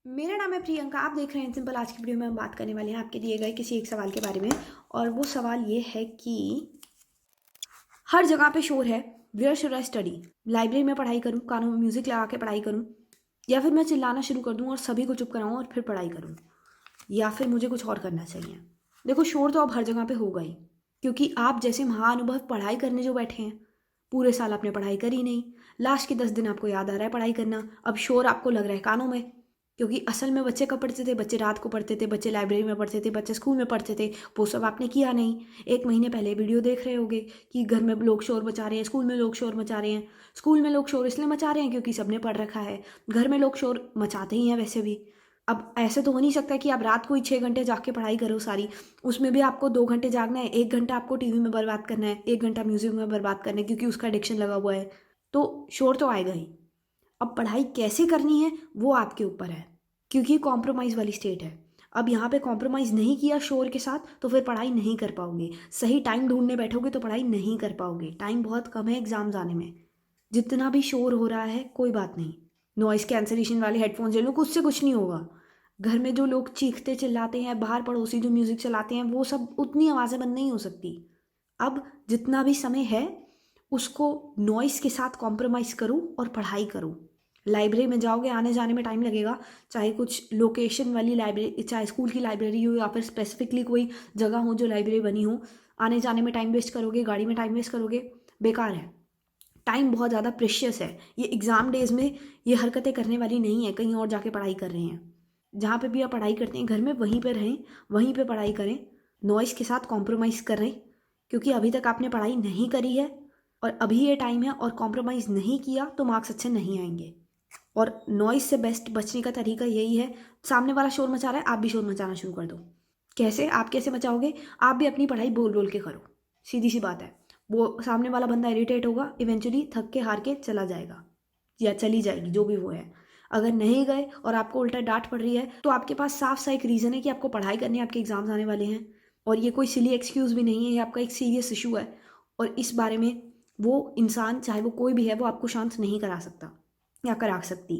मेरा नाम है प्रियंका, आप देख रहे हैं सिंपल। आज की वीडियो में हम बात करने वाले हैं आपके दिए गए किसी एक सवाल के बारे में। और वो सवाल ये है कि हर जगह पे शोर है, where should I study? Library में पढ़ाई करूँ, कानों में म्यूजिक लगा के पढ़ाई करूँ, या फिर मैं चिल्लाना शुरू कर दूँ और सभी को चुप कराऊँ और फिर पढ़ाई करूँ, या फिर मुझे कुछ और करना चाहिए? देखो, शोर तो अब हर जगह पे होगा ही, क्योंकि आप जैसे महाअनुभव पढ़ाई करने जो बैठे हैं, पूरे साल आपने पढ़ाई करी नहीं, लास्ट के 10 दिन आपको याद आ रहा है पढ़ाई करना, अब शोर आपको लग रहा है कानों में। क्योंकि असल में बच्चे कब पढ़ते थे? बच्चे रात को पढ़ते थे, बच्चे लाइब्रेरी में पढ़ते थे, बच्चे स्कूल में पढ़ते थे। वो सब आपने किया नहीं। 1 महीने पहले वीडियो देख रहे होगे कि घर में लोग शोर मचा रहे हैं, स्कूल में लोग शोर मचा रहे हैं। स्कूल में लोग शोर इसलिए मचा रहे हैं क्योंकि सबने पढ़ रखा है। घर में लोग शोर मचाते ही हैं वैसे भी। अब ऐसे तो हो नहीं सकता कि आप रात को ही 6 घंटे जाग के पढ़ाई करो सारी। उसमें भी आपको 2 घंटे जागना है, 1 घंटा आपको टीवी में बर्बाद करना है, 1 घंटा म्यूजिक में बर्बाद करना है, क्योंकि उसका एडिक्शन लगा हुआ है। तो शोर तो आएगा ही। अब पढ़ाई कैसे करनी है वो आपके ऊपर है, क्योंकि कॉम्प्रोमाइज़ वाली स्टेट है। अब यहाँ पे कॉम्प्रोमाइज़ नहीं किया शोर के साथ तो फिर पढ़ाई नहीं कर पाओगे। सही टाइम ढूंढने बैठोगे तो पढ़ाई नहीं कर पाओगे। टाइम बहुत कम है एग्जाम्स आने में। जितना भी शोर हो रहा है कोई बात नहीं, नॉइस कैंसलेशन वाले हेडफोन्स ले लो, उससे कुछ नहीं होगा। घर में जो लोग चीखते चिल्लाते हैं, बाहर पड़ोसी जो म्यूज़िक चलाते हैं, वो सब उतनी आवाज़ें बंद नहीं हो सकती। अब जितना भी समय है उसको नॉइस के साथ कॉम्प्रोमाइज़ करो और पढ़ाई करो। लाइब्रेरी में जाओगे, आने जाने में टाइम लगेगा, चाहे कुछ लोकेशन वाली लाइब्रेरी, चाहे स्कूल की लाइब्रेरी हो या फिर स्पेसिफिकली कोई जगह हो जो लाइब्रेरी बनी हो। आने जाने में टाइम वेस्ट करोगे, गाड़ी में टाइम वेस्ट करोगे, बेकार है। टाइम बहुत ज़्यादा प्रेशियस है। ये एग्ज़ाम डेज में ये हरकतें करने वाली नहीं है। कहीं और जाके पढ़ाई कर रहे हैं। जहाँ पे भी आप पढ़ाई करते हैं घर में वहीं पे रहें, वहीं पे पढ़ाई करें। नॉइस के साथ कॉम्प्रोमाइज़ कर रहे, क्योंकि अभी तक आपने पढ़ाई नहीं करी है और अभी ये टाइम है, और कॉम्प्रोमाइज़ नहीं किया तो मार्क्स अच्छे नहीं आएंगे। और नॉइस से बेस्ट बचने का तरीका यही है, सामने वाला शोर मचा रहा है, आप भी शोर मचाना शुरू कर दो। कैसे? आप कैसे मचाओगे? आप भी अपनी पढ़ाई बोल बोल के करो। सीधी सी बात है। वो सामने वाला बंदा इरिटेट होगा, इवेंचुअली थक के हार के चला जाएगा या चली जाएगी, जो भी वो है। अगर नहीं गए और आपको उल्टा डांट पड़ रही है तो आपके पास साफ सा एक रीज़न है कि आपको पढ़ाई करनी है, आपके एग्जाम्स आने वाले हैं। और ये कोई सिली एक्सक्यूज़ भी नहीं है, ये आपका एक सीरियस इशू है। और इस बारे में वो इंसान, चाहे वो कोई भी है, वो आपको शांत नहीं करा सकता या करा सकती।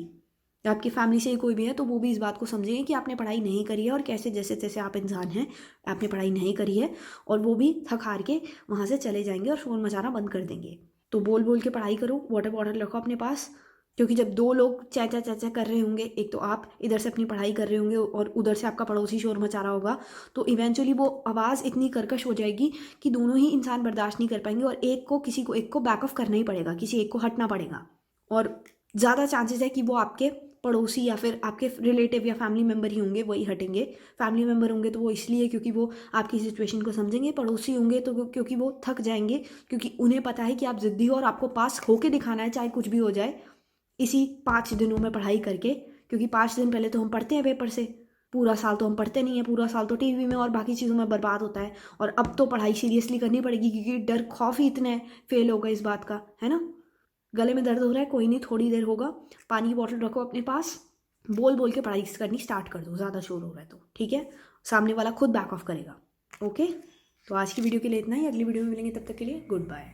या आपकी फैमिली से ही कोई भी है तो वो भी इस बात को समझेंगे कि आपने पढ़ाई नहीं करी है और कैसे जैसे तैसे आप इंसान हैं, आपने पढ़ाई नहीं करी है। और वो भी थक हार के वहाँ से चले जाएंगे और फ़ोन मचाना बंद कर देंगे। तो बोल बोल के पढ़ाई करो, वाटर बॉटल रखो अपने पास। क्योंकि जब 2 लोग चैचा चैचा कर रहे होंगे, एक तो आप इधर से अपनी पढ़ाई कर रहे होंगे और उधर से आपका पड़ोसी शोर मचा रहा होगा, तो इवेंचुअली वो आवाज़ इतनी कर्कश हो जाएगी कि दोनों ही इंसान बर्दाश्त नहीं कर पाएंगे और किसी को एक को बैक ऑफ करना ही पड़ेगा, किसी एक को हटना पड़ेगा। और ज़्यादा चांसेस है कि वो आपके पड़ोसी या फिर आपके रिलेटिव या फैमिली मेम्बर ही होंगे, वही हटेंगे। फैमिली मेम्बर होंगे तो वो इसलिए क्योंकि वो आपकी सिचुएशन को समझेंगे, पड़ोसी होंगे तो क्योंकि वो थक जाएंगे, क्योंकि उन्हें पता है कि आप ज़िद्दी हो और आपको पास होके दिखाना है चाहे कुछ भी हो जाए इसी 5 दिनों में पढ़ाई करके। क्योंकि 5 दिन पहले तो हम पढ़ते हैं पेपर से, पूरा साल तो हम पढ़ते नहीं है, पूरा साल तो टीवी में और बाकी चीज़ों में बर्बाद होता है। और अब तो पढ़ाई सीरियसली करनी पड़ेगी, क्योंकि डर खौफ ही इतना है, फेल होगा इस बात का, है ना। गले में दर्द हो रहा है, कोई नहीं, थोड़ी देर होगा, पानी की बॉटल रखो अपने पास, बोल बोल के पढ़ाई करनी स्टार्ट कर दो। ज़्यादा शोर हो रहा है तो ठीक है, सामने वाला खुद बैक ऑफ करेगा। ओके, तो आज की वीडियो के लिए इतना ही। अगली वीडियो में मिलेंगे, तब तक के लिए गुड बाय।